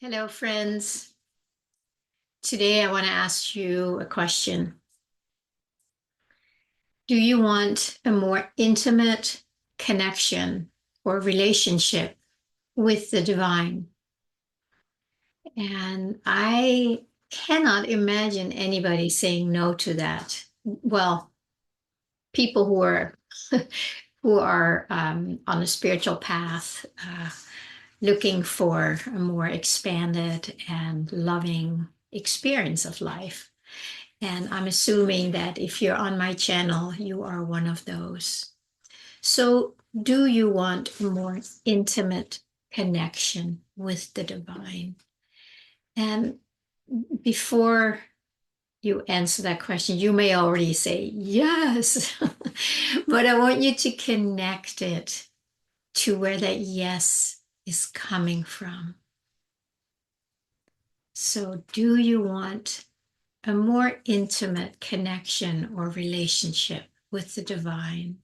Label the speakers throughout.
Speaker 1: Hello, friends. Today I want to ask you a question. Do you want a more intimate connection or relationship with the divine? And I cannot imagine anybody saying no to that. Well, people who are on a spiritual path, looking for a more expanded and loving experience of life. And I'm assuming that if you're on my channel, you are one of those. So, do you want a more intimate connection with the divine? And before you answer that question, you may already say yes, but I want you to connect it to where that yes is coming from. So, do you want a more intimate connection or relationship with the divine?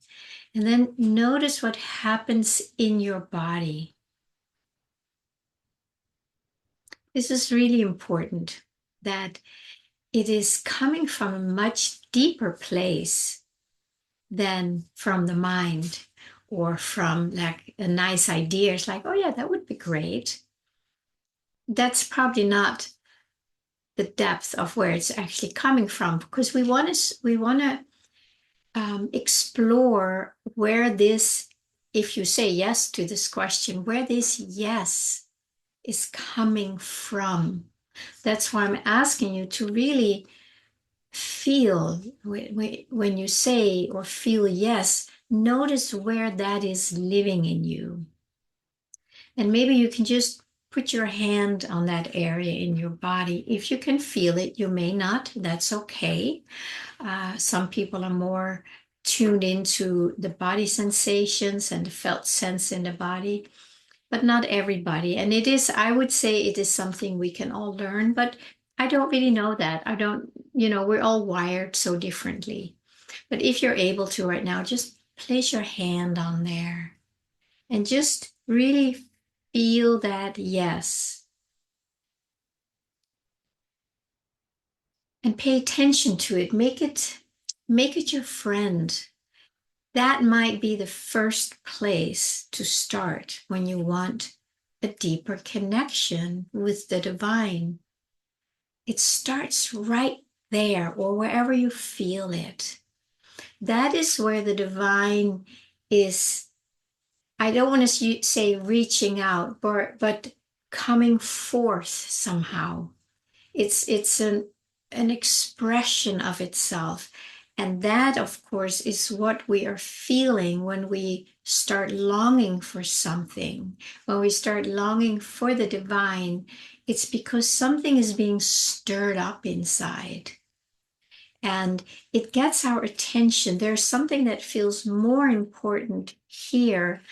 Speaker 1: And then notice what happens in your body. This is really important that it is coming from a much deeper place than from the mind or from like a nice idea. It's like, oh yeah, that would be great. That's probably not the depth of where it's actually coming from, because we want to explore where this, if you say yes to this question, where this yes is coming from. That's why I'm asking you to really feel, when you say or feel yes, notice where that is living in you. And maybe you can just put your hand on that area in your body. If you can feel it, you may not, that's okay. Some people are more tuned into the body sensations and the felt sense in the body, but not everybody. And it is, I would say it is something we can all learn, but I don't really know that. I don't, we're all wired so differently. But if you're able to right now, just place your hand on there and just really feel that yes. And pay attention to it. Make it your friend. That might be the first place to start when you want a deeper connection with the divine. It starts right there or wherever you feel it. That is where the divine is. I don't want to say reaching out, but coming forth somehow. It's an expression of itself. And that, of course, is what we are feeling when we start longing for something. When we start longing for the divine, it's because something is being stirred up inside. And it gets our attention. There's something that feels more important here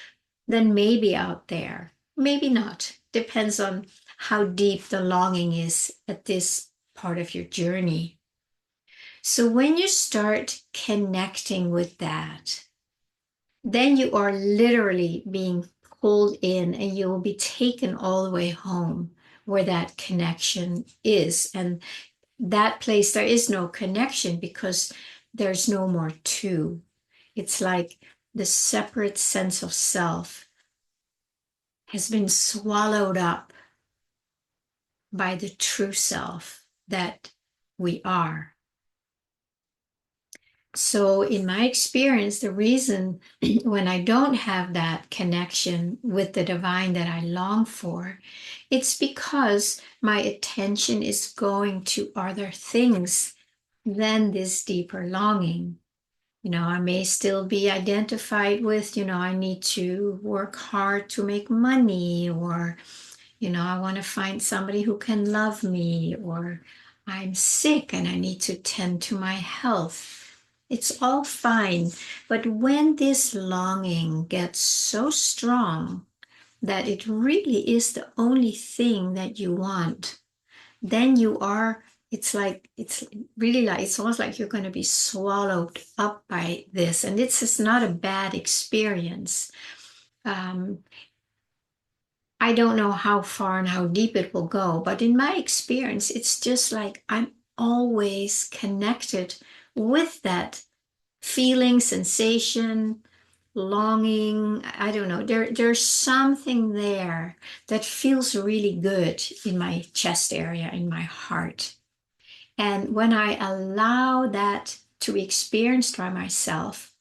Speaker 1: than maybe out there. Maybe not. Depends on how deep the longing is at this part of your journey. So when you start connecting with that, then you are literally being pulled in and you will be taken all the way home where that connection is. And that place, there is no connection because there's no more two. It's like the separate sense of self has been swallowed up by the true self that we are. So, in my experience, the reason when I don't have that connection with the divine that I long for, it's because my attention is going to other things than this deeper longing. I may still be identified with, I need to work hard to make money, or I want to find somebody who can love me, or I'm sick and I need to tend to my health. It's all fine. But when this longing gets so strong that it really is the only thing that you want, then it's really like, it's almost like you're going to be swallowed up by this. And this is not a bad experience. Um, I don't know how far and how deep it will go, but in my experience, it's just like I'm always connected with that feeling, sensation, longing. I don't know. There's something there that feels really good in my chest area, in my heart. And when I allow that to be experienced by myself,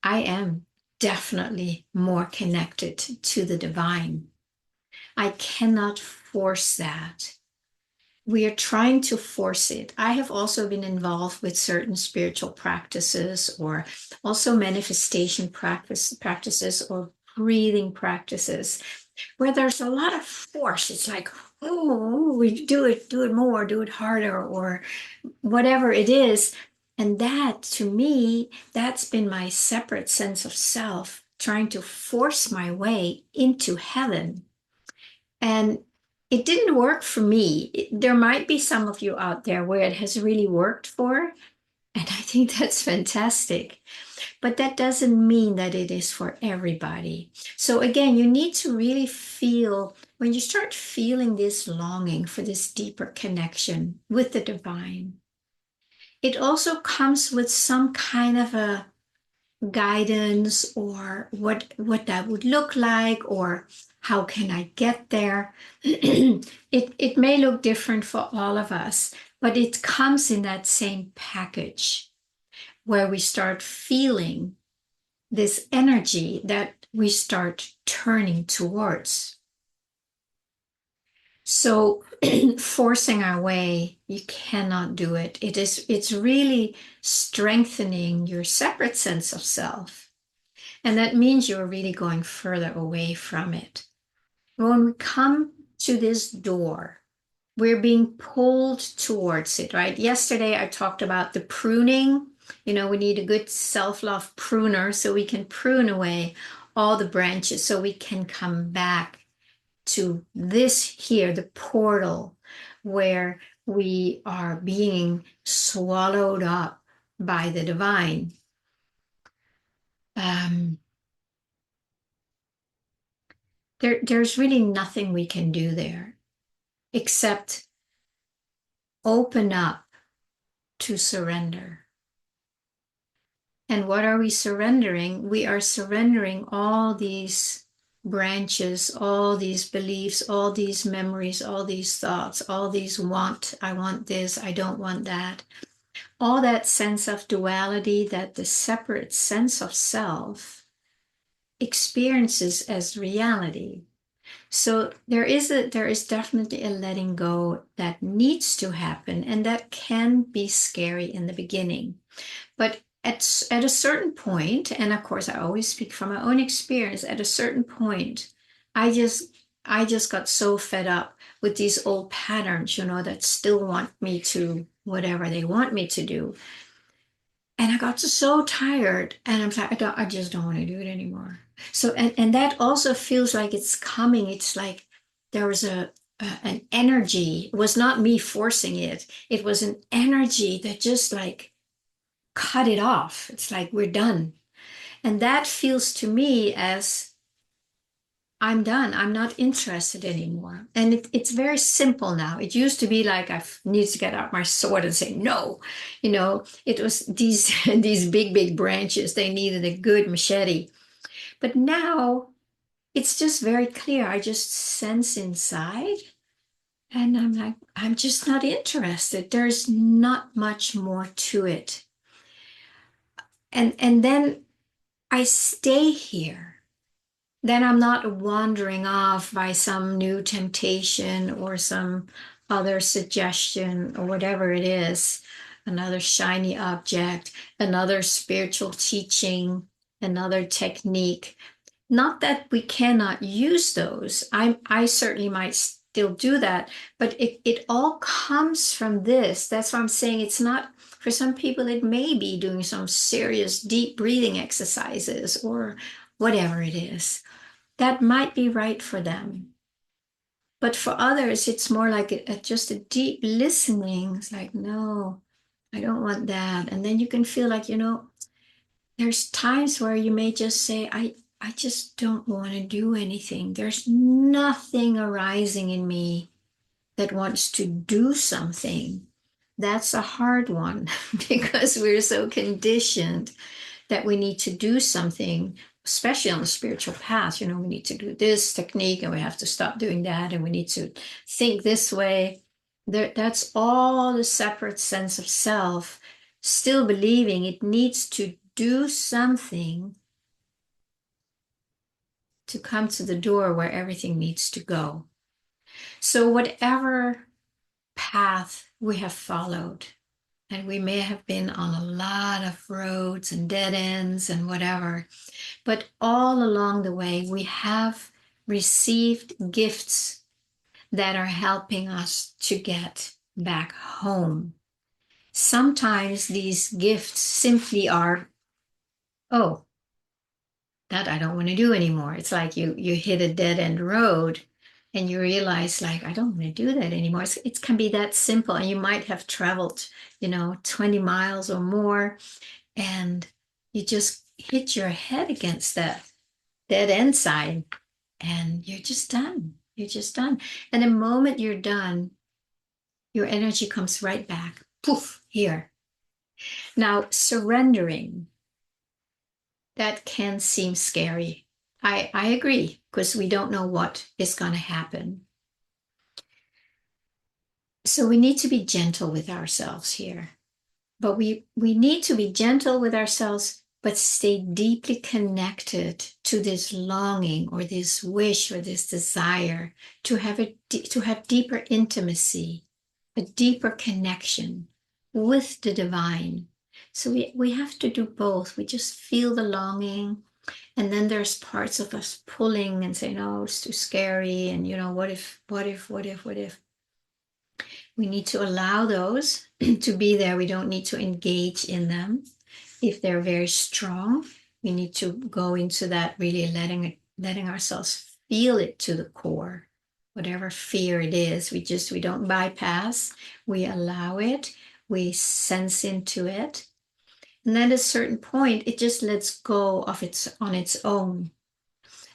Speaker 1: I am definitely more connected to the divine. I cannot force that. We are trying to force it. I have also been involved with certain spiritual practices or also manifestation practices or breathing practices where there's a lot of force. It's like, oh, we do it more, do it harder, or whatever it is. And that, to me, that's been my separate sense of self, trying to force my way into heaven. And it didn't work for me. There might be some of you out there where it has really worked for, and I think that's fantastic. But that doesn't mean that it is for everybody. So again, you need to really feel, when you start feeling this longing for this deeper connection with the divine, it also comes with some kind of a guidance or what that would look like or how can I get there. It may look different for all of us, but it comes in that same package where we start feeling this energy that we start turning towards. So forcing our way, you cannot do it. It's really strengthening your separate sense of self. And that means you're really going further away from it. When we come to this door, we're being pulled towards it, right? Yesterday, I talked about the pruning. You know, we need a good self-love pruner so we can prune away all the branches so we can come back to this here, the portal, where we are being swallowed up by the divine. Um, there's really nothing we can do there except open up to surrender. And what are we surrendering? We are surrendering all these branches, all these beliefs, all these memories, all these thoughts, all these I want this, I don't want that. All that sense of duality that the separate sense of self experiences as reality. So there is definitely a letting go that needs to happen, and that can be scary in the beginning. But at a certain point, and of course I always speak from my own experience, at a certain point, I just got so fed up with these old patterns, that still want me to whatever they want me to do. And I got so tired, and I'm like, I just don't want to do it anymore. So, and that also feels like it's coming. It's like there was an energy. It was not me forcing it. It was an energy that just like cut it off. It's like we're done. And that feels to me as I'm done. I'm not interested anymore. And it's very simple now. It used to be like I need to get out my sword and say no. It was these these big branches. They needed a good machete. But now it's just very clear. I just sense inside, and I'm like, I'm just not interested. There's not much more to it. And then I stay here. Then I'm not wandering off by some new temptation or some other suggestion or whatever it is, another shiny object, another spiritual teaching, another technique. Not that we cannot use those. I certainly might still do that, but it all comes from this. That's why I'm saying it's not, for some people, it may be doing some serious deep breathing exercises or whatever it is that might be right for them. But for others, it's more like just a deep listening. It's like, no, I don't want that. And then you can feel like, there's times where you may just say, I just don't want to do anything. There's nothing arising in me that wants to do something. That's a hard one because we're so conditioned that we need to do something, especially on the spiritual path. You know, we need to do this technique and we have to stop doing that, and we need to think this way. That's all the separate sense of self, still believing it needs to do something to come to the door where everything needs to go. So, whatever path we have followed, and we may have been on a lot of roads and dead ends and whatever, but all along the way, we have received gifts that are helping us to get back home. Sometimes these gifts simply are, oh, that I don't want to do anymore. It's like you hit a dead end road and you realize like I don't want to do that anymore. It can be that simple, and you might have traveled, 20 miles or more, and you just hit your head against that dead end sign, and you're just done. You're just done. And the moment you're done, your energy comes right back. Poof, here. Now, surrendering, that can seem scary. I agree, because we don't know what is going to happen. So we need to be gentle with ourselves here. But we need to be gentle with ourselves, but stay deeply connected to this longing or this wish or this desire to have deeper intimacy, a deeper connection with the divine. So we have to do both. We just feel the longing, and then there's parts of us pulling and saying, "Oh, it's too scary," and what if? We need to allow those to be there. We don't need to engage in them. If they're very strong, we need to go into that, really letting ourselves feel it to the core. Whatever fear it is, we don't bypass. We allow it. We sense into it. And then at a certain point, it just lets go of on its own.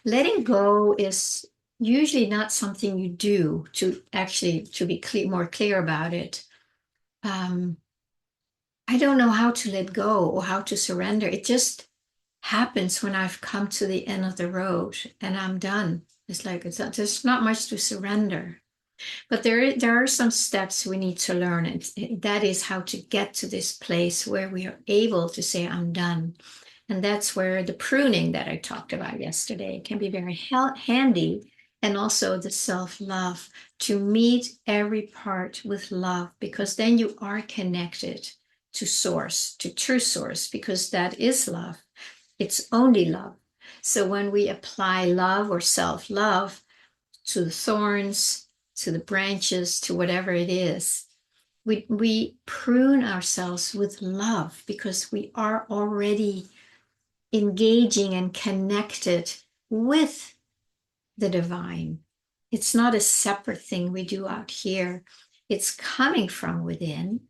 Speaker 1: Letting go is usually not something you do to be more clear about it. I don't know how to let go or how to surrender. It just happens when I've come to the end of the road and I'm done. It's like there's not much to surrender. But there are some steps we need to learn. That is how to get to this place where we are able to say, I'm done. And that's where the pruning that I talked about yesterday can be very handy. And also the self-love, to meet every part with love, because then you are connected to source, to true source, because that is love. It's only love. So when we apply love or self-love to the thorns, to the branches, to whatever it is, we prune ourselves with love, because we are already engaging and connected with the divine. It's not a separate thing we do out here. It's coming from within,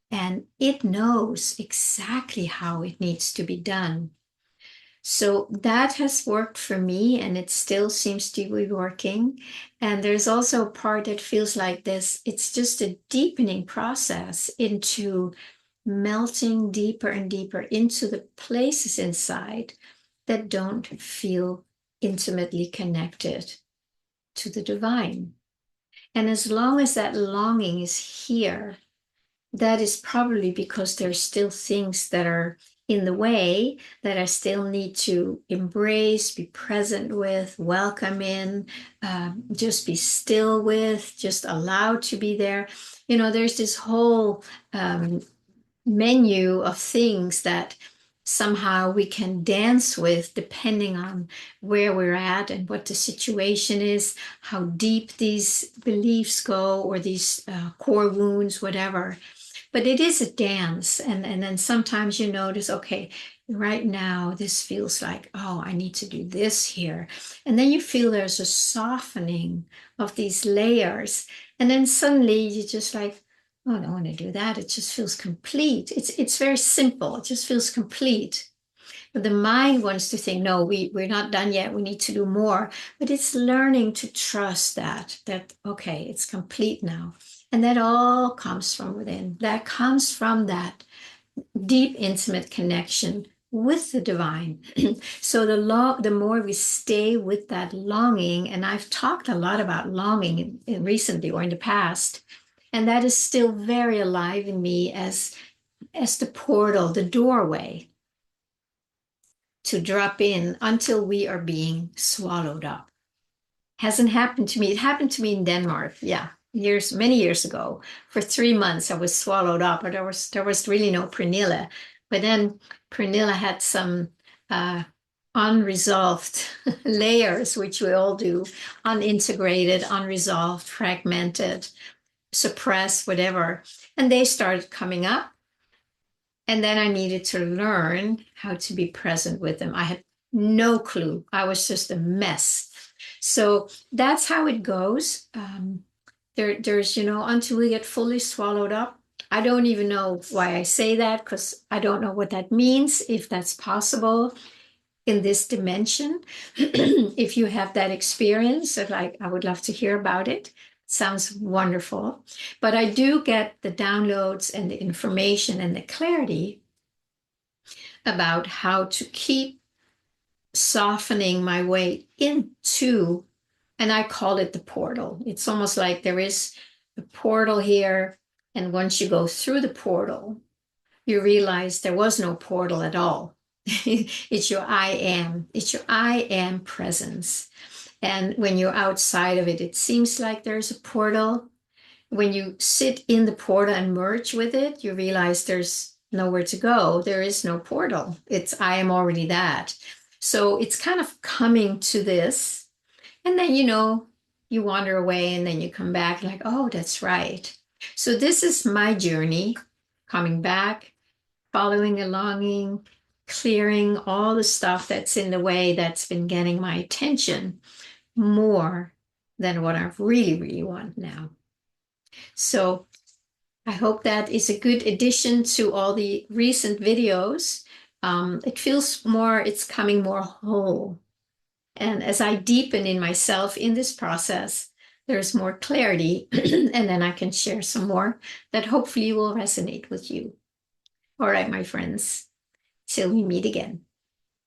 Speaker 1: and it knows exactly how it needs to be done. So that has worked for me, and it still seems to be working. And there's also a part that feels like this. It's just a deepening process into melting deeper and deeper into the places inside that don't feel intimately connected to the divine. And as long as that longing is here, that is probably because there's still things that are in the way that I still need to embrace, be present with, welcome in, just be still with, just allow to be there. There's this whole menu of things that somehow we can dance with, depending on where we're at and what the situation is, how deep these beliefs go, or these core wounds, whatever. But it is a dance. And then sometimes you notice, okay, right now this feels like, oh, I need to do this here. And then you feel there's a softening of these layers. And then suddenly you just like, oh, I don't want to do that. It just feels complete. It's very simple. It just feels complete. But the mind wants to think, no, we're not done yet. We need to do more. But it's learning to trust that, okay, it's complete now. And that all comes from within. That comes from that deep, intimate connection with the divine. So the more we stay with that longing, and I've talked a lot about longing recently or in the past, and that is still very alive in me as the portal, the doorway to drop in until we are being swallowed up. Hasn't happened to me. It happened to me in Denmark. Yeah, many years ago. For 3 months, I was swallowed up, but there was really no Pernille. But then Pernille had some unresolved layers, which we all do, unintegrated, unresolved, fragmented, suppressed, whatever. And they started coming up. And then I needed to learn how to be present with them. I had no clue. I was just a mess. So that's how it goes. There's, until we get fully swallowed up. I don't even know why I say that, because I don't know what that means, if that's possible in this dimension. If you have that experience, I would love to hear about it. Sounds wonderful. But I do get the downloads and the information and the clarity about how to keep softening my way into, and I call it the portal. It's almost like there is a portal here, and once you go through the portal, you realize there was no portal at all. It's your I am. It's your I am presence. And when you're outside of it, it seems like there's a portal. When you sit in the portal and merge with it, you realize there's nowhere to go. There is no portal. It's I am already that. So it's kind of coming to this. And then, you wander away and then you come back like, oh, that's right. So this is my journey, coming back, following a longing, clearing all the stuff that's in the way that's been getting my attention more than what I really, really want now. So I hope that is a good addition to all the recent videos. It feels it's coming more whole. And as I deepen in myself in this process, there's more clarity, and then I can share some more that hopefully will resonate with you. All right, my friends, till we meet again.